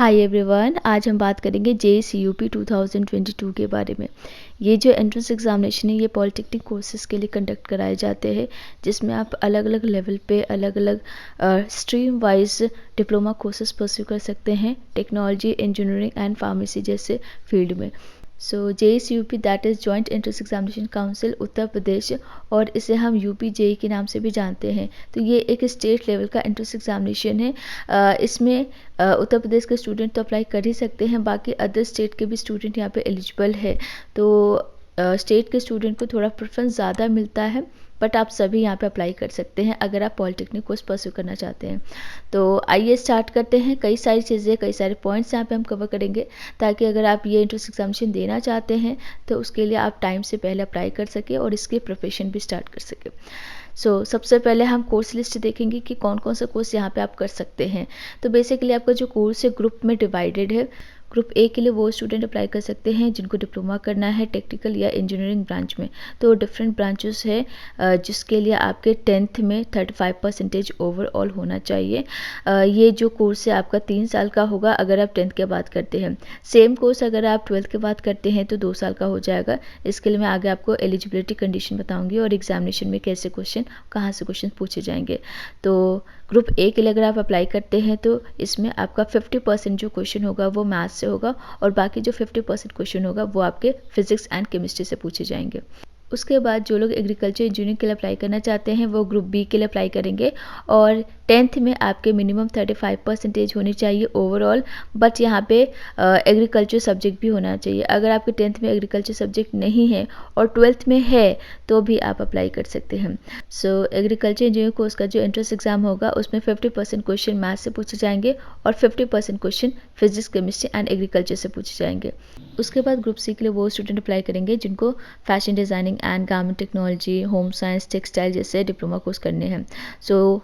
Hi everyone, आज हम बात करेंगे JCUP 2022 के बारे में। ये जो एंट्रेंस एग्जामिनेशन है ये पॉलिटेक्निक कोर्सेज़ के लिए कंडक्ट कराए जाते हैं, जिसमें आप अलग अलग लेवल पे अलग अलग stream wise diploma courses pursue कर सकते हैं टेक्नोलॉजी, इंजीनियरिंग एंड फार्मेसी जैसे फील्ड में। So JCUP that is joint entrance examination council Uttar Pradesh, और इसे हम UPJE के नाम से भी जानते हैं। तो ये एक स्टेट लेवल का एंट्रेंस एग्जामिनेशन है। इसमें उत्तर प्रदेश के स्टूडेंट तो अप्लाई कर ही सकते हैं, बाकी अदर स्टेट के भी स्टूडेंट यहाँ पे एलिजिबल है। तो स्टेट के स्टूडेंट को थोड़ा प्रेफरेंस ज़्यादा मिलता है, बट आप सभी यहाँ पे अप्लाई कर सकते हैं अगर आप पॉलिटेक्निक कोर्स परस्यू करना चाहते हैं। तो आइए स्टार्ट करते हैं। कई सारी चीज़ें, कई सारे पॉइंट्स यहाँ पे हम कवर करेंगे, ताकि अगर आप ये एंट्रेंस एग्जामिनेशन देना चाहते हैं तो उसके लिए आप टाइम से पहले अप्लाई कर सकें और इसके प्रिपरेशन भी स्टार्ट कर सकें। सबसे पहले हम कोर्स लिस्ट देखेंगे कि कौन कौन सा कोर्स यहाँ पे आप कर सकते हैं। तो बेसिकली आपका जो कोर्स है ग्रुप में डिवाइडेड है। ग्रुप ए के लिए वो स्टूडेंट अप्लाई कर सकते हैं जिनको डिप्लोमा करना है टेक्निकल या इंजीनियरिंग ब्रांच में। तो डिफरेंट ब्रांचेस है जिसके लिए आपके 10th में 35% ओवरऑल होना चाहिए। ये जो कोर्स है आपका 3 साल का होगा अगर आप 10th के बाद करते हैं। सेम कोर्स अगर आप 12th के बाद करते हैं तो 2 साल का हो जाएगा। इसके लिए मैं आगे आपको एलिजिबिलिटी कंडीशन बताऊंगी और एग्जामिनेशन में कैसे क्वेश्चन, कहाँ से क्वेश्चन पूछे जाएंगे। तो ग्रुप ए के लिए अगर आप अप्लाई करते हैं तो इसमें आपका 50% जो क्वेश्चन होगा वो मैथ्स से होगा, और बाकी जो 50% क्वेश्चन होगा वो आपके फिजिक्स एंड केमिस्ट्री से पूछे जाएंगे। उसके बाद जो लोग एग्रीकल्चर इंजीनियरिंग के लिए अप्लाई करना चाहते हैं वो ग्रुप बी के लिए अप्लाई करेंगे, और 10th में आपके मिनिमम 35% होनी चाहिए ओवरऑल। बट यहाँ पे एग्रीकल्चर सब्जेक्ट भी होना चाहिए। अगर आपके 10th में एग्रीकल्चर सब्जेक्ट नहीं है और 12th में है तो भी आप अप्लाई कर सकते हैं। एग्रीकल्चर इंजीनियरिंग कोर्स का जो एंट्रेंस एग्जाम होगा उसमें 50% क्वेश्चन मैथ से पूछे जाएंगे और 50% question physics, chemistry and agriculture से पूछे जाएंगे। उसके बाद ग्रुप सी के लिए वो स्टूडेंट अप्लाई करेंगे जिनको fashion designing and garment technology, home science, textile जैसे डिप्लोमा कोर्स करने हैं।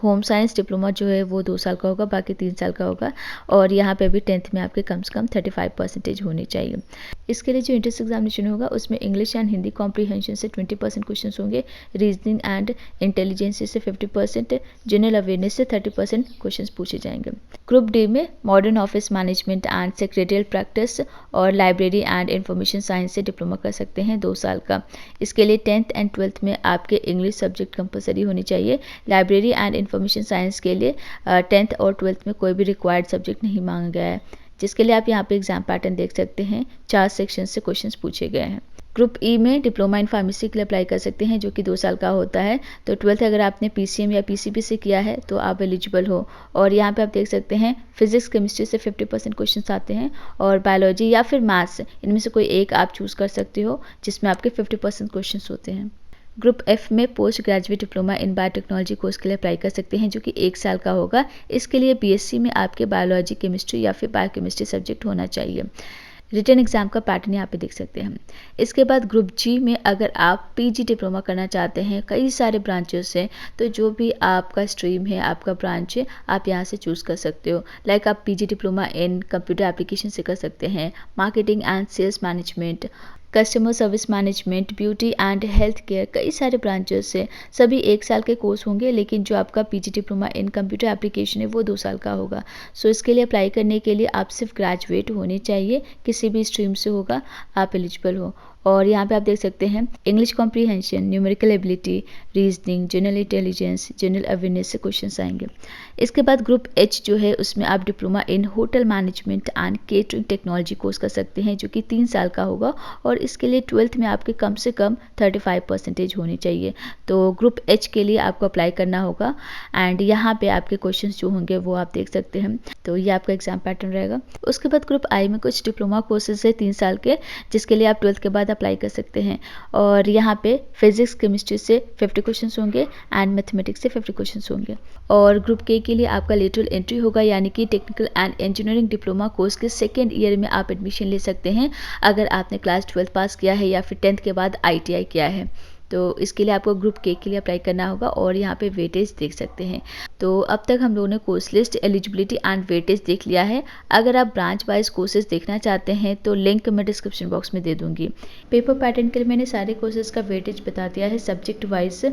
होम साइंस डिप्लोमा जो है वो 2 साल का होगा, बाकी 3 साल का होगा, और यहाँ पे भी 10th में आपके कम से कम 35% होनी चाहिए। इसके लिए जो एंट्रेंस एग्जामिनेशन होगा उसमें इंग्लिश एंड हिंदी कॉम्प्रीहेंशन से 20% क्वेश्चन होंगे, रीजनिंग एंड इंटेलिजेंस से 50%, जनरल अवेयरनेस से 30% क्वेश्चन पूछे जाएंगे। ग्रुप डी में modern office management and secretarial practice और लाइब्रेरी एंड इंफॉर्मेशन साइंस से डिप्लोमा कर सकते हैं 2 साल का। इसके लिए 10th एंड 12th में आपके इंग्लिश सब्जेक्ट कंपलसरी होनी चाहिए। लाइब्रेरी एंड इंफॉर्मेशन साइंस के लिए 10th और 12th में कोई भी रिक्वायर्ड सब्जेक्ट नहीं मांगा गया है, जिसके लिए आप यहाँ पे एग्जाम पैटर्न देख सकते हैं। 4 सेक्शन से क्वेश्चंस पूछे गए हैं। ग्रुप ई में डिप्लोमा इन फार्मेसी के लिए अप्लाई कर सकते हैं जो कि 2 साल का होता है। तो 12th अगर आपने PCM या PCB से किया है तो आप एलिजिबल हो, और यहाँ पे आप देख सकते हैं फिजिक्स, केमिस्ट्री से 50% क्वेश्चन आते हैं, और बायोलॉजी या फिर मैथ्स, इनमें से कोई एक आप चूज़ कर सकते हो जिसमें आपके 50% क्वेश्चन होते हैं। ग्रुप एफ में post graduate diploma in biotechnology course के लिए अप्लाई कर सकते हैं जो कि 1 साल का होगा। इसके लिए BSc में आपके बायोलॉजी, केमिस्ट्री या फिर बायोकेमिस्ट्री सब्जेक्ट होना चाहिए। रिटन एग्जाम का पैटर्न यहाँ पे देख सकते हैं। इसके बाद ग्रुप जी में अगर आप PG डिप्लोमा करना चाहते हैं, कई सारे ब्रांचेस हैं, तो जो भी आपका स्ट्रीम है, आपका ब्रांच है, आप यहाँ से चूज़ कर सकते हो। लाइक आप PG diploma in computer application से कर सकते हैं, marketing and sales management, customer service management, beauty and health care, कई सारे ब्रांचेस से सभी 1 साल के कोर्स होंगे, लेकिन जो आपका PG diploma in computer application है वो 2 साल का होगा। इसके लिए अप्लाई करने के लिए आप सिर्फ ग्रेजुएट होने चाहिए, किसी भी स्ट्रीम से होगा, आप एलिजिबल हो। और यहाँ पे आप देख सकते हैं English comprehension, numerical ability, reasoning, general intelligence, general awareness से क्वेश्चन आएंगे। इसके बाद ग्रुप H जो है उसमें आप diploma in hotel management and catering technology course कर सकते हैं जो कि 3 साल का होगा, और इसके लिए 12th में आपके कम से कम 35% होनी चाहिए। तो ग्रुप H के लिए आपको अप्लाई करना होगा, एंड यहाँ पे आपके क्वेश्चन जो होंगे वो आप देख सकते हैं। तो ये आपका एग्जाम पैटर्न रहेगा। उसके बाद ग्रुप I में कुछ डिप्लोमा कोर्सेज है 3 साल के, जिसके लिए आप 12th के बाद अप्लाई कर सकते हैं, और यहाँ पे फिजिक्स, केमिस्ट्री से 50 क्वेश्चन होंगे एंड मैथमेटिक्स से 50 क्वेश्चन होंगे। और ग्रुप के लिए आपका लेटरल एंट्री होगा, यानी कि technical and engineering diploma course के 2nd ईयर में आप एडमिशन ले सकते हैं अगर आपने क्लास 12 पास किया है या फिर 10th के बाद ITI किया है। तो इसके लिए आपको ग्रुप के लिए अप्लाई करना होगा, और यहाँ पे वेटेज देख सकते हैं। तो अब तक हम लोगों ने course list, eligibility and weightage देख लिया है। अगर आप ब्रांच वाइज कोर्सेज देखना चाहते हैं तो लिंक मैं डिस्क्रिप्शन बॉक्स में दे दूंगी। पेपर पैटर्न के लिए मैंने सारे कोर्सेज का वेटेज बता दिया है सब्जेक्ट वाइज।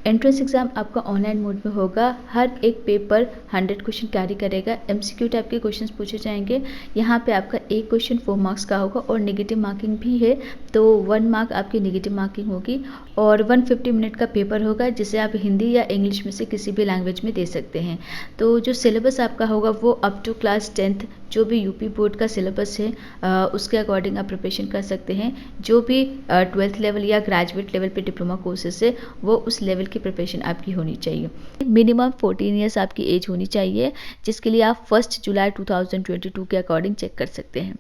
एंट्रेंस एग्ज़ाम आपका ऑनलाइन मोड में होगा। हर एक पेपर 100 क्वेश्चन कैरी करेगा। एमसीक्यू टाइप के क्वेश्चंस पूछे जाएंगे। यहाँ पे आपका एक क्वेश्चन 4 मार्क्स का होगा और नेगेटिव मार्किंग भी है, तो 1 मार्क आपकी नेगेटिव मार्किंग होगी। और 150 मिनट का पेपर होगा, जिसे आप हिंदी या इंग्लिश में से किसी भी लैंग्वेज में दे सकते हैं। तो जो सिलेबस आपका होगा वो अप टू क्लास 10th जो भी यूपी बोर्ड का सिलेबस है उसके अकॉर्डिंग आप प्रिपरेशन कर सकते हैं। जो भी 12th लेवल या ग्रेजुएट लेवल पे डिप्लोमा कोर्सेज है वो उस लेवल की प्रिपरेशन आपकी होनी चाहिए। मिनिमम 14 ईयर्स आपकी एज होनी चाहिए, जिसके लिए आप 1 जुलाई 2022 के अकॉर्डिंग चेक कर सकते हैं।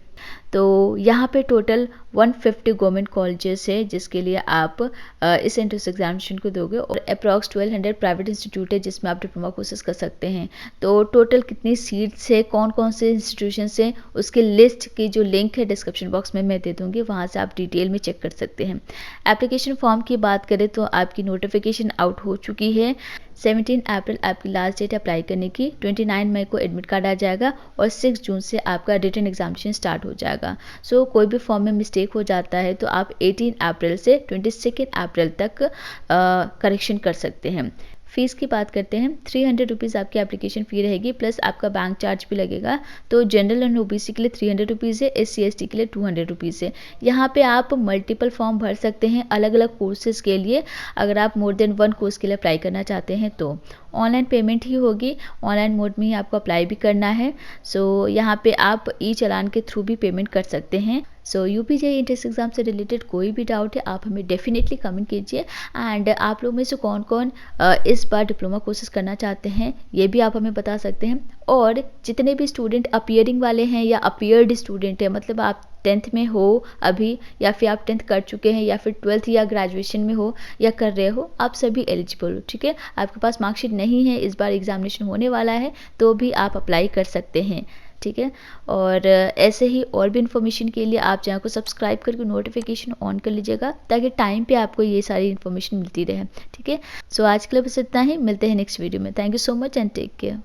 तो यहाँ पे टोटल 150 गवर्नमेंट कॉलेजेस है जिसके लिए आप इस एंट्रेंस एग्जामिनेशन को दोगे, और अप्रॉक्स 1200 प्राइवेट इंस्टीट्यूट है जिसमें आप डिप्लोमा कोर्सेज कर सकते हैं। तो टोटल कितनी सीट्स है, कौन कौन से इंस्टीट्यूशंस हैं, उसके लिस्ट की जो लिंक है डिस्क्रिप्शन बॉक्स में मैं दे दूँगी, वहाँ से आप डिटेल में चेक कर सकते हैं। एप्लीकेशन फॉर्म की बात करें तो आपकी नोटिफिकेशन आउट हो चुकी है। 17 अप्रैल आपकी लास्ट डेट अप्लाई करने की, 29 मई को एडमिट कार्ड आ जाएगा और 6 जून से आपका रिटन एग्जामिनेशन स्टार्ट हो जाएगा। सो कोई भी फॉर्म में मिस्टेक हो जाता है तो आप 18 अप्रैल से 22 अप्रैल तक करेक्शन कर सकते हैं। फ़ीस की बात करते हैं, 300 रुपीज़ आपकी एप्लीकेशन फ़ी रहेगी, प्लस आपका बैंक चार्ज भी लगेगा। तो जनरल एंड ओबीसी के लिए 300 रुपीज़ है, SC ST के लिए 200 रुपीज़ है। यहाँ पे आप मल्टीपल फॉर्म भर सकते हैं अलग अलग कोर्सेज़ के लिए। अगर आप मोर देन 1 कोर्स के लिए अप्लाई करना चाहते हैं तो ऑनलाइन पेमेंट ही होगी, ऑनलाइन मोड में ही आपको अप्लाई भी करना है। सो यहाँ पे आप ई चालान के थ्रू भी पेमेंट कर सकते हैं। सो यूपीजेई एंट्रेंस एग्जाम से रिलेटेड कोई भी डाउट है आप हमें डेफिनेटली कमेंट कीजिए। एंड आप लोग में से कौन कौन इस बार डिप्लोमा कोर्सेज करना चाहते हैं ये भी आप हमें बता सकते हैं। और जितने भी स्टूडेंट अपीयरिंग वाले हैं या अपीयर्ड स्टूडेंट है, मतलब आप 10th में हो अभी, या फिर आप 10th कर चुके हैं, या फिर 12th या ग्रेजुएशन में हो या कर रहे हो, आप सभी एलिजिबल हो। ठीक है, आपके पास मार्कशीट नहीं है, इस बार एग्जामिनेशन होने वाला है, तो भी आप अप्लाई कर सकते हैं। ठीक है, और ऐसे ही और भी इन्फॉर्मेशन के लिए आप चैनल को सब्सक्राइब करके नोटिफिकेशन ऑन कर लीजिएगा, ताकि टाइम पे आपको ये सारी इन्फॉर्मेशन मिलती रहे। ठीक है, सो आज के लिए बस इतना ही, मिलते हैं नेक्स्ट वीडियो में। Thank you so much and take care.